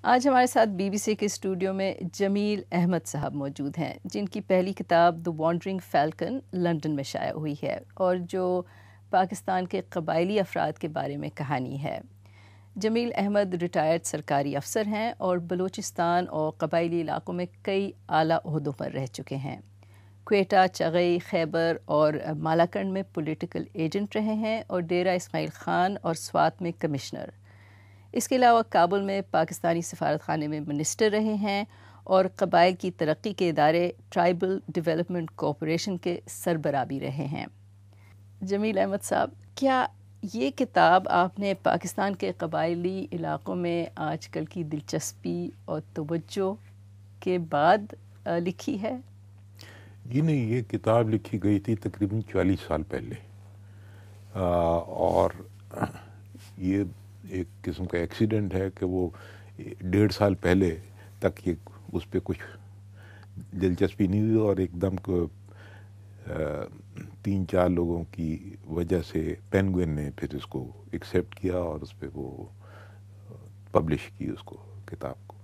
آج ہمارے ساتھ BBC کے اسٹوڈیو میں جمیل احمد صاحب موجود ہیں، جن کی پہلی کتاب دی وانڈرنگ فیلکن لندن میں شائع ہوئی ہے اور جو پاکستان کے قبائلی افراد کے بارے میں کہانی ہے۔ جمیل احمد ریٹائرڈ سرکاری افسر ہیں اور بلوچستان اور قبائلی علاقوں میں کئی اعلیٰ عہدوں پر رہ چکے ہیں۔ کوئٹہ، چغئی، خیبر اور مالاکنڈ میں پولیٹیکل ایجنٹ رہے ہیں اور ڈیرہ اسماعیل خان اور سوات میں کمشنر۔ اس کے علاوہ کابل میں پاکستانی سفارت خانے میں منسٹر رہے ہیں اور قبائل کی ترقی کے ادارے ٹرائبل ڈیولپمنٹ کارپوریشن کے سربراہ بھی رہے ہیں۔ جمیل احمد صاحب، کیا یہ کتاب آپ نے پاکستان کے قبائلی علاقوں میں آج کل کی دلچسپی اور توجہ کے بعد لکھی ہے؟ جی نہیں، یہ کتاب لکھی گئی تھی تقریباً 40 سال پہلے، اور یہ ایک قسم کا ایکسیڈنٹ ہے کہ وہ 1.5 سال پہلے تک یہ اس پہ کچھ دلچسپی نہیں ہوئی، اور ایک دم کو 3-4 لوگوں کی وجہ سے پینگوئن نے پھر اس کو ایکسیپٹ کیا اور اس پہ وہ پبلش کی اس کو، کتاب کو۔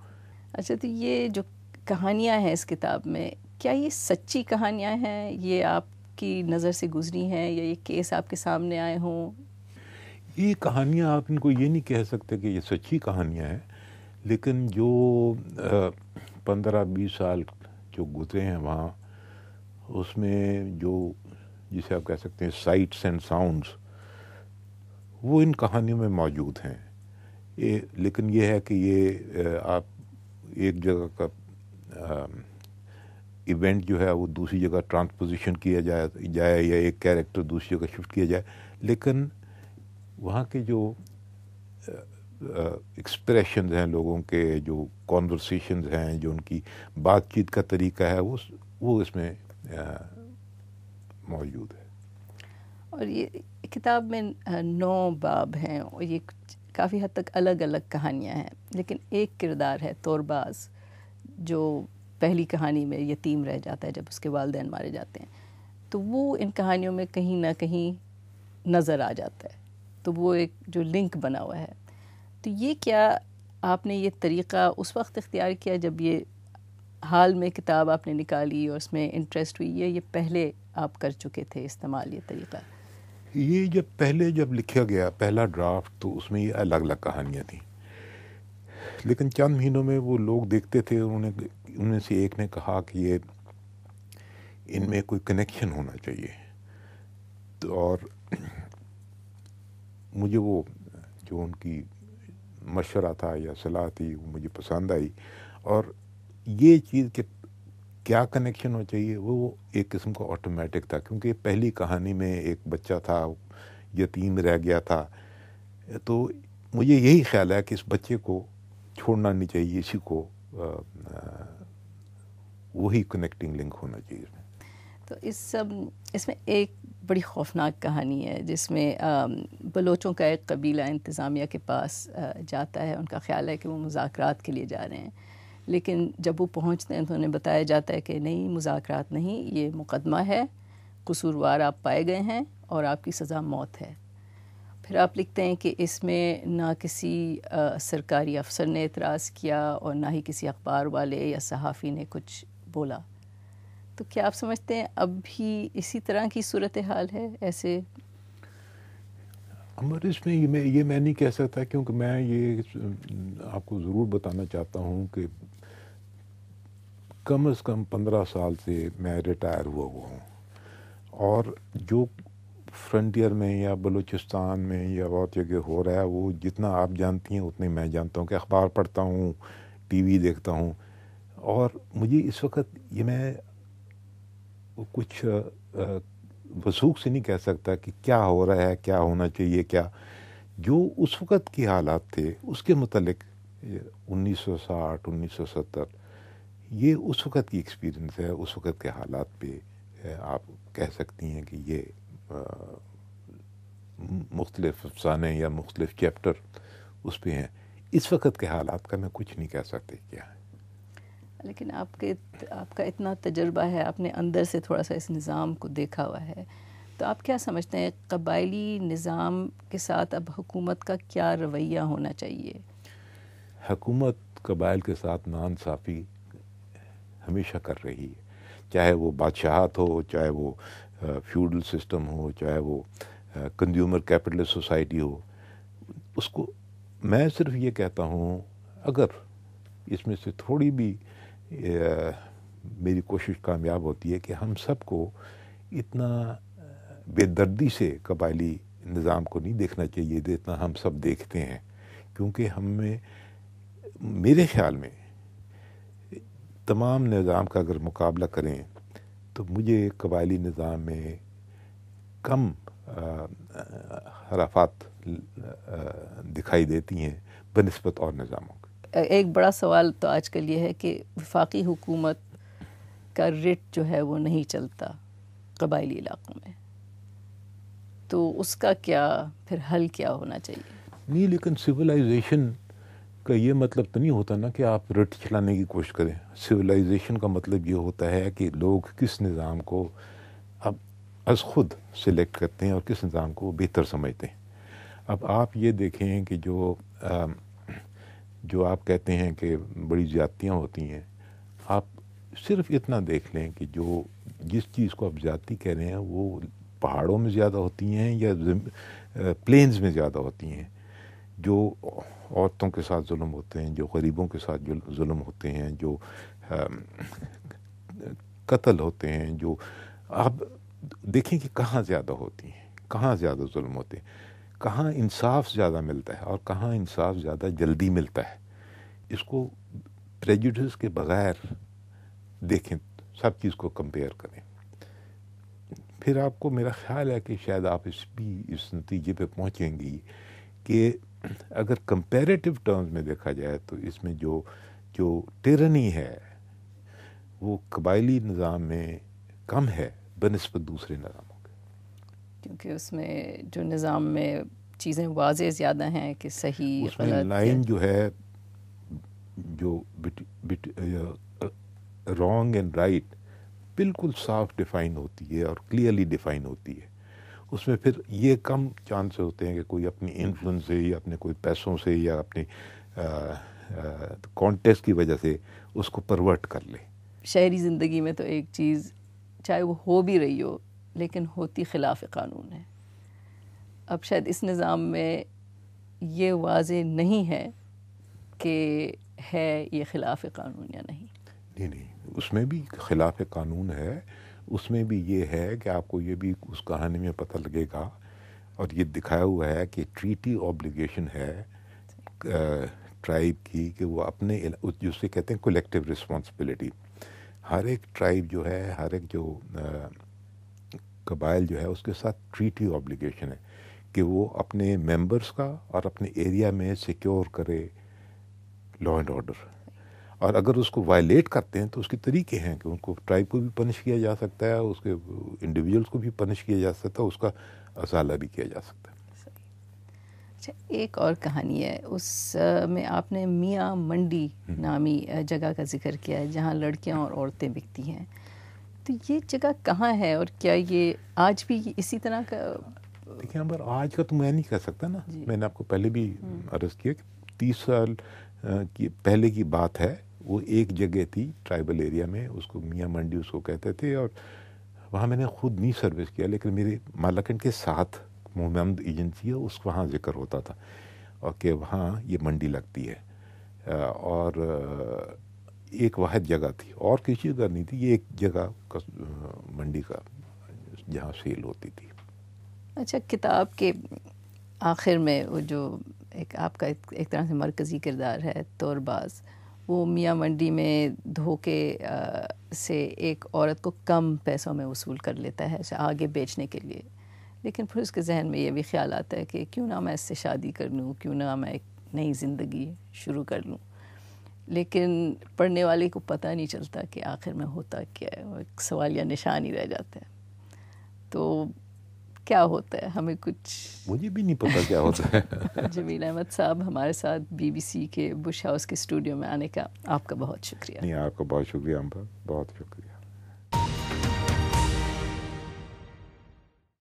اچھا، تو یہ جو کہانیاں ہیں اس کتاب میں، کیا یہ سچی کہانیاں ہیں؟ یہ آپ کی نظر سے گزری ہیں یا یہ کیس آپ کے سامنے آئے ہوں؟ یہ کہانیاں آپ ان کو یہ نہیں کہہ سکتے کہ یہ سچی کہانیاں ہیں، لیکن جو 15-20 سال جو گزرے ہیں وہاں، اس میں جو جسے آپ کہہ سکتے ہیں سائٹس اینڈ ساؤنڈس، وہ ان کہانیوں میں موجود ہیں۔ لیکن یہ ہے کہ یہ آپ ایک جگہ کا ایونٹ جو ہے وہ دوسری جگہ ٹرانسپوزیشن کیا جائے یا ایک کیریکٹر دوسری جگہ شفٹ کیا جائے، لیکن وہاں کے جو ایکسپریشنز ہیں لوگوں کے، جو کانورسیشنز ہیں، جو ان کی بات چیت کا طریقہ ہے، وہ اس میں موجود ہے۔ اور یہ کتاب میں 9 باب ہیں اور یہ کافی حد تک الگ الگ کہانیاں ہیں، لیکن ایک کردار ہے تورباز، جو پہلی کہانی میں یتیم رہ جاتا ہے جب اس کے والدین مارے جاتے ہیں، تو وہ ان کہانیوں میں کہیں نہ کہیں نظر آ جاتا ہے، تو وہ ایک جو لنک بنا ہوا ہے۔ تو یہ کیا آپ نے یہ طریقہ اس وقت اختیار کیا جب یہ حال میں کتاب آپ نے نکالی اور اس میں انٹرسٹ ہوئی ہے، یہ پہلے آپ کر چکے تھے استعمال یہ طریقہ؟ یہ جب لکھا گیا پہلا ڈرافٹ، تو اس میں یہ الگ الگ کہانیاں تھیں، لیکن چند مہینوں میں وہ لوگ دیکھتے تھے، ان میں سے ایک نے کہا کہ یہ ان میں کوئی کنیکشن ہونا چاہیے، اور مجھے وہ جو ان کی مشورہ تھا یا صلاح تھی وہ مجھے پسند آئی، اور یہ چیز کہ کیا کنیکشن ہونا چاہیے وہ ایک قسم کا آٹومیٹک تھا، کیونکہ پہلی کہانی میں ایک بچہ تھا یتیم رہ گیا تھا، تو مجھے یہی خیال ہے کہ اس بچے کو چھوڑنا نہیں چاہیے، اسی کو وہی کنیکٹنگ لنک ہونا چاہیے۔ تو اس میں ایک بڑی خوفناک کہانی ہے جس میں بلوچوں کا ایک قبیلہ انتظامیہ کے پاس جاتا ہے، ان کا خیال ہے کہ وہ مذاکرات کے لیے جا رہے ہیں، لیکن جب وہ پہنچتے ہیں تو انہیں بتایا جاتا ہے کہ نہیں، مذاکرات نہیں، یہ مقدمہ ہے، قصوروار آپ پائے گئے ہیں اور آپ کی سزا موت ہے۔ پھر آپ لکھتے ہیں کہ اس میں نہ کسی سرکاری افسر نے اعتراض کیا اور نہ ہی کسی اخبار والے یا صحافی نے کچھ بولا، تو کیا آپ سمجھتے ہیں اب بھی اسی طرح کی صورتحال ہے ایسے؟ امر اس میں یہ میں نہیں کہہ سکتا، کیونکہ میں یہ آپ کو ضرور بتانا چاہتا ہوں کہ کم از کم 15 سال سے میں ریٹائر ہوا ہوں، اور جو فرنٹیئر میں یا بلوچستان میں یا بہت جگہ ہو رہا ہے، وہ جتنا آپ جانتی ہیں اتنے میں جانتا ہوں، کہ اخبار پڑھتا ہوں، ٹی وی دیکھتا ہوں، اور مجھے اس وقت یہ میں کچھ وثوق سے نہیں کہہ سکتا کہ کیا ہو رہا ہے، کیا ہونا چاہیے، کیا جو اس وقت کے حالات تھے اس کے متعلق 1960 1970 یہ اس وقت کی ایکسپیرینس ہے، اس وقت کے حالات پہ آپ کہہ سکتی ہیں کہ یہ مختلف افسانے یا مختلف چیپٹر اس پہ ہیں۔ اس وقت کے حالات کا میں کچھ نہیں کہہ سکتے کیا ہے، لیکن آپ کا اتنا تجربہ ہے، آپ نے اندر سے تھوڑا سا اس نظام کو دیکھا ہوا ہے، تو آپ کیا سمجھتے ہیں قبائلی نظام کے ساتھ اب حکومت کا کیا رویہ ہونا چاہیے؟ حکومت قبائل کے ساتھ ناانصافی ہمیشہ کر رہی ہے، چاہے وہ بادشاہت ہو، چاہے وہ فیوڈل سسٹم ہو، چاہے وہ کنزیومر کیپٹلسٹ سوسائٹی ہو. اس کو میں صرف یہ کہتا ہوں، اگر اس میں سے تھوڑی بھی میری کوشش کامیاب ہوتی ہے کہ ہم سب کو اتنا بے دردی سے قبائلی نظام کو نہیں دیکھنا چاہیے جتنا ہم سب دیکھتے ہیں، کیونکہ ہمیں میرے خیال میں تمام نظام کا اگر مقابلہ کریں تو مجھے قبائلی نظام میں کم حرافات دکھائی دیتی ہیں بنسبت اور نظاموں کے. ایک بڑا سوال تو آج کل یہ ہے کہ وفاقی حکومت کا رٹ جو ہے وہ نہیں چلتا قبائلی علاقوں میں، تو اس کا کیا پھر حل کیا ہونا چاہیے؟ نہیں، لیکن سویلائزیشن کا یہ مطلب تو نہیں ہوتا نا کہ آپ رٹ چلانے کی کوشش کریں. سویلائزیشن کا مطلب یہ ہوتا ہے کہ لوگ کس نظام کو اب از خود سلیکٹ کرتے ہیں اور کس نظام کو بہتر سمجھتے ہیں. اب آپ یہ دیکھیں کہ جو آپ کہتے ہیں کہ بڑی زیادتیاں ہوتی ہیں، آپ صرف اتنا دیکھ لیں کہ جس چیز کو آپ زیادتی کہہ رہے ہیں وہ پہاڑوں میں زیادہ ہوتی ہیں یا پلینز میں زیادہ ہوتی ہیں. جو عورتوں کے ساتھ ظلم ہوتے ہیں، جو غریبوں کے ساتھ ظلم ہوتے ہیں، جو قتل ہوتے ہیں، جو آپ دیکھیں کہ کہاں زیادہ ہوتی ہیں، کہاں زیادہ ظلم ہوتے ہیں، کہاں انصاف زیادہ ملتا ہے اور کہاں انصاف زیادہ جلدی ملتا ہے. اس کو پریجوڈس کے بغیر دیکھیں، سب چیز کو کمپیئر کریں، پھر آپ کو میرا خیال ہے کہ شاید آپ اس نتیجے پہ پہنچیں گی کہ اگر کمپیریٹیو ٹرمز میں دیکھا جائے تو اس میں جو ٹیرنی ہے وہ قبائلی نظام میں کم ہے بنسبت دوسرے نظاموں کے، کیونکہ اس میں جو نظام میں چیزیں واضح زیادہ ہیں کہ صحیح اس میں لائن جو ہے جو رانگ اینڈ رائٹ بالکل صاف ڈیفائن ہوتی ہے اور کلیئرلی ڈیفائن ہوتی ہے. اس میں پھر یہ کم چانس ہوتے ہیں کہ کوئی اپنی انفلوئنس سے یا اپنے کوئی پیسوں سے یا اپنے کانٹیکسٹ کی وجہ سے اس کو پرورٹ کر لے. شہری زندگی میں تو ایک چیز چاہے وہ ہو بھی رہی ہو لیکن ہوتی خلاف قانون ہے. اب شاید اس نظام میں یہ واضح نہیں ہے کہ ہے یہ خلاف قانون یا نہیں. نہیں، اس میں بھی خلاف قانون ہے. اس میں بھی یہ ہے کہ آپ کو یہ بھی اس کہانی میں پتہ لگے گا اور یہ دکھایا ہوا ہے کہ ٹریٹی اوبلیگیشن ہے ٹرائب کی کہ وہ اپنے جسے کہتے ہیں کولیکٹیو رسپانسبلٹی. ہر ایک ٹرائب جو ہے، ہر ایک جو قبائل جو ہے اس کے ساتھ ٹریٹی اوبلیگیشن ہے کہ وہ اپنے ممبرس کا اور اپنے ایریا میں سیکیور کرے لا اینڈ آرڈر. اور اگر اس کو وائلیٹ کرتے ہیں تو اس کے طریقے ہیں کہ ان کو ٹرائب کو بھی پنش کیا جا سکتا ہے، اس کے انڈیویجولس کو بھی پنش کیا جا سکتا ہے، اس کا ازالہ بھی کیا جا سکتا ہے. اچھا، ایک اور کہانی ہے، اس میں آپ نے میاں منڈی نامی جگہ کا ذکر کیا ہے جہاں لڑکیاں اور عورتیں بکتی ہیں. تو یہ جگہ کہاں ہے اور کیا یہ آج بھی اسی طرح کا؟ دیکھیں امبر، آج کا تو میں نہیں کہہ سکتا نا. میں نے آپ کو پہلے بھی عرض کیا کہ 30 سال کی پہلے کی بات ہے. وہ ایک جگہ تھی ٹرائبل ایریا میں، اس کو میاں منڈی اس کو کہتے تھے، اور وہاں میں نے خود نہیں سروس کیا لیکن میرے مالکن کے ساتھ محمد ایجنسی ہے، اس وہاں ذکر ہوتا تھا اور کہ وہاں یہ منڈی لگتی ہے اور ایک واحد جگہ تھی اور کسی جگہ نہیں تھی، یہ ایک جگہ منڈی کا جہاں سیل ہوتی تھی. اچھا، کتاب کے آخر میں وہ جو ایک آپ کا ایک طرح سے مرکزی کردار ہے طور باز، وہ میاں منڈی میں دھوکے سے ایک عورت کو کم پیسوں میں وصول کر لیتا ہے آگے بیچنے کے لیے، لیکن پھر اس کے ذہن میں یہ بھی خیال آتا ہے کہ کیوں نہ میں اس سے شادی کر لوں، کیوں نہ میں ایک نئی زندگی شروع کر لوں. لیکن پڑھنے والے کو پتہ نہیں چلتا کہ آخر میں ہوتا کیا ہے، وہ ایک سوالیہ نشان ہی رہ جاتا ہے. تو کیا ہوتا ہے؟ ہمیں کچھ مجھے بھی نہیں پتہ کیا ہوتا ہے. جمیل احمد صاحب، ہمارے ساتھ BBC کے بش ہاؤس کے اسٹوڈیو میں آنے کا آپ کا بہت شکریہ. نہیں، آپ کا بہت شکریہ امبر، بہت شکریہ.